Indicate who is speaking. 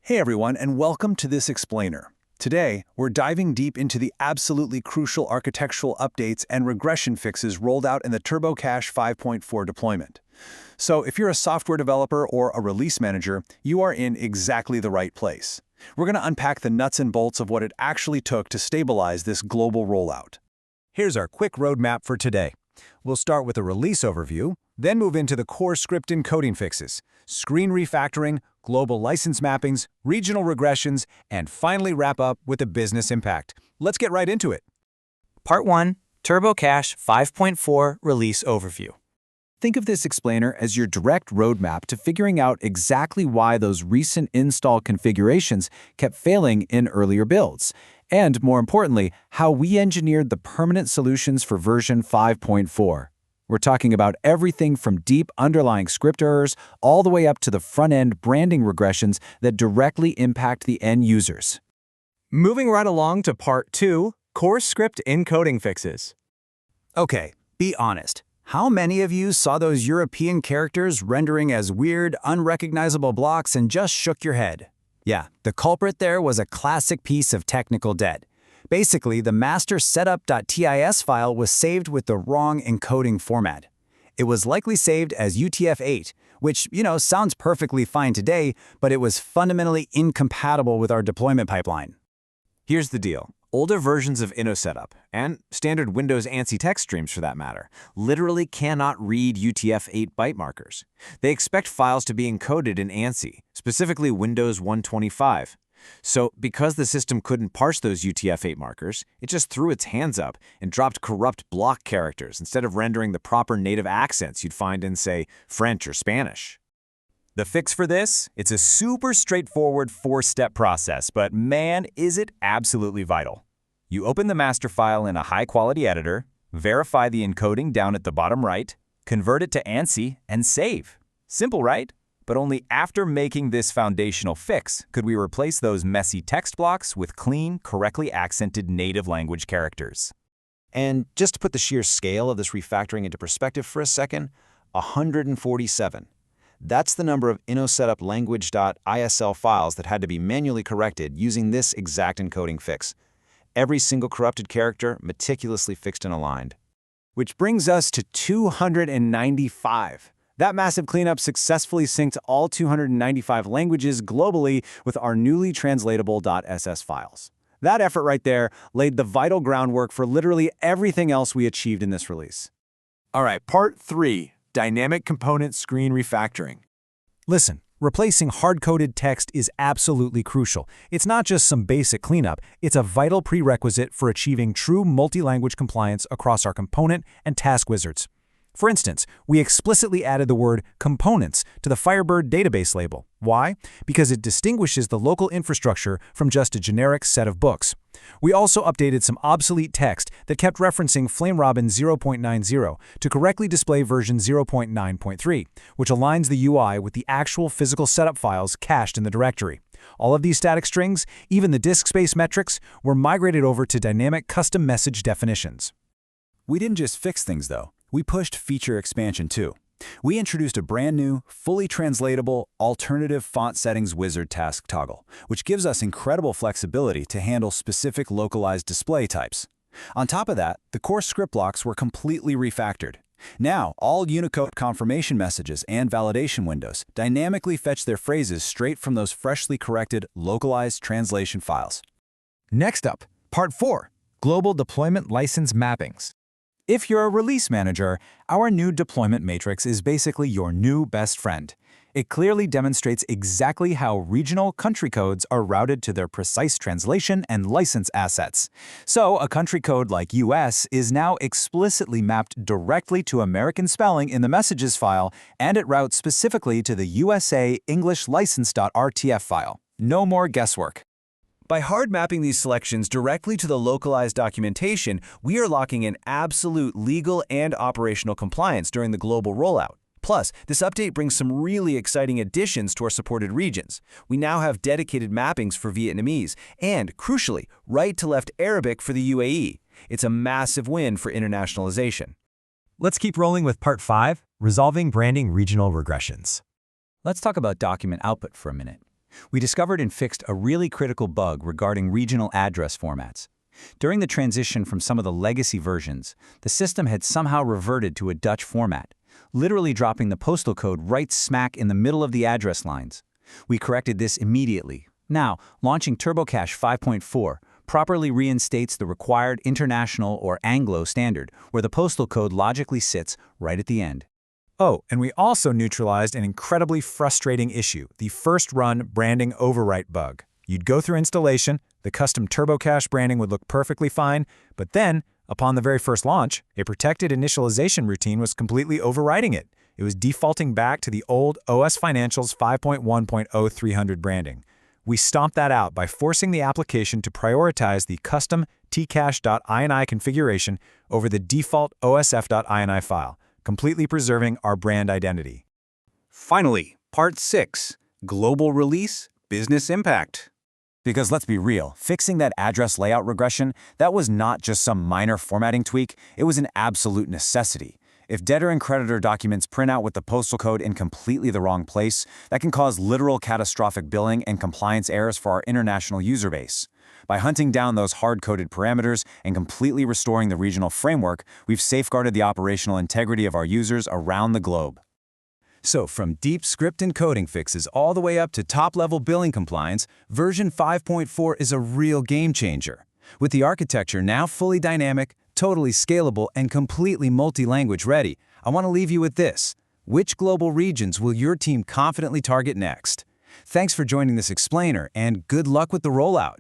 Speaker 1: Hey everyone, and welcome to this explainer. Today, we're diving deep into the absolutely crucial architectural updates and regression fixes rolled out in the TurboCASH 5.4 deployment. So if you're a software developer or a release manager, you are in exactly the right place. We're going to unpack the nuts and bolts of what it actually took to stabilize this global rollout.
Speaker 2: Here's our quick roadmap for today. We'll start with a release overview, then move into the core script encoding fixes, screen refactoring, global license mappings, regional regressions, and finally wrap up with the business impact. Let's get right into it.
Speaker 3: Part 1, TurboCASH 5.4 Release Overview.
Speaker 1: Think of this explainer as your direct roadmap to figuring out exactly why those recent install configurations kept failing in earlier builds, and more importantly, how we engineered the permanent solutions for version 5.4. We're talking about everything from deep underlying script errors all the way up to the front-end branding regressions that directly impact the end users.
Speaker 3: Moving right along to Part 2, Core Script Encoding Fixes.
Speaker 2: Okay, be honest. How many of you saw those European characters rendering as weird, unrecognizable blocks and just shook your head? Yeah, the culprit there was a classic piece of technical debt. Basically, the master setup.tis file was saved with the wrong encoding format. It was likely saved as UTF-8, which, sounds perfectly fine today, but it was fundamentally incompatible with our deployment pipeline.
Speaker 4: Here's the deal. Older versions of InnoSetup, and standard Windows ANSI text streams for that matter, literally cannot read UTF-8 byte markers. They expect files to be encoded in ANSI, specifically Windows 125. So, because the system couldn't parse those UTF-8 markers, it just threw its hands up and dropped corrupt block characters instead of rendering the proper native accents you'd find in, say, French or Spanish.
Speaker 3: The fix for this? It's a super straightforward 4-step process, but man, is it absolutely vital. You open the master file in a high-quality editor, verify the encoding down at the bottom right, convert it to ANSI, and save. Simple, right? But only after making this foundational fix could we replace those messy text blocks with clean, correctly accented native language characters.
Speaker 2: And just to put the sheer scale of this refactoring into perspective for a second, 147. That's the number of InnoSetup language.isl files that had to be manually corrected using this exact encoding fix. Every single corrupted character meticulously fixed and aligned.
Speaker 1: Which brings us to 295. That massive cleanup successfully synced all 295 languages globally with our newly translatable .ss files. That effort right there laid the vital groundwork for literally everything else we achieved in this release.
Speaker 4: All right, Part 3, Dynamic Component Screen Refactoring.
Speaker 2: Listen, replacing hard-coded text is absolutely crucial. It's not just some basic cleanup, it's a vital prerequisite for achieving true multi-language compliance across our component and task wizards. For instance, we explicitly added the word components to the Firebird Database label. Why? Because it distinguishes the local infrastructure from just a generic set of books. We also updated some obsolete text that kept referencing FlameRobin 0.90 to correctly display version 0.9.3, which aligns the UI with the actual physical setup files cached in the directory. All of these static strings, even the disk space metrics, were migrated over to dynamic custom message definitions. We didn't just fix things, though. We pushed feature expansion too. We introduced a brand new, fully translatable, alternative font settings wizard task toggle, which gives us incredible flexibility to handle specific localized display types. On top of that, the core script blocks were completely refactored. Now, all Unicode confirmation messages and validation windows dynamically fetch their phrases straight from those freshly corrected, localized translation files.
Speaker 3: Next up, Part 4, Global Deployment License Mappings.
Speaker 2: If you're a release manager, our new deployment matrix is basically your new best friend. It clearly demonstrates exactly how regional country codes are routed to their precise translation and license assets. So a country code like US is now explicitly mapped directly to American spelling in the messages file, and it routes specifically to the USA English license.rtf file. No more guesswork.
Speaker 3: By hard mapping these selections directly to the localized documentation, we are locking in absolute legal and operational compliance during the global rollout. Plus, this update brings some really exciting additions to our supported regions. We now have dedicated mappings for Vietnamese and, crucially, right-to-left Arabic for the UAE. It's a massive win for internationalization.
Speaker 5: Let's keep rolling with Part 5, Resolving Branding Regional Regressions.
Speaker 2: Let's talk about document output for a minute. We discovered and fixed a really critical bug regarding regional address formats. During the transition from some of the legacy versions, the system had somehow reverted to a Dutch format, literally dropping the postal code right smack in the middle of the address lines. We corrected this immediately. Now, launching TurboCASH 5.4 properly reinstates the required international or Anglo standard, where the postal code logically sits right at the end.
Speaker 5: Oh, and we also neutralized an incredibly frustrating issue, the first-run branding overwrite bug. You'd go through installation, the custom TurboCASH branding would look perfectly fine, but then, upon the very first launch, a protected initialization routine was completely overriding it. It was defaulting back to the old OS Financials 5.1.0 300 branding. We stomped that out by forcing the application to prioritize the custom tcache.ini configuration over the default osf.ini file, completely preserving our brand identity.
Speaker 1: Finally, Part 6, Global Release, Business Impact.
Speaker 3: Because let's be real, fixing that address layout regression, that was not just some minor formatting tweak, it was an absolute necessity. If debtor and creditor documents print out with the postal code in completely the wrong place, that can cause literal catastrophic billing and compliance errors for our international user base. By hunting down those hard-coded parameters and completely restoring the regional framework, we've safeguarded the operational integrity of our users around the globe.
Speaker 1: So from deep script encoding fixes all the way up to top-level billing compliance, version 5.4 is a real game changer. With the architecture now fully dynamic, totally scalable, and completely multi-language ready, I want to leave you with this. Which global regions will your team confidently target next? Thanks for joining this explainer, and good luck with the rollout.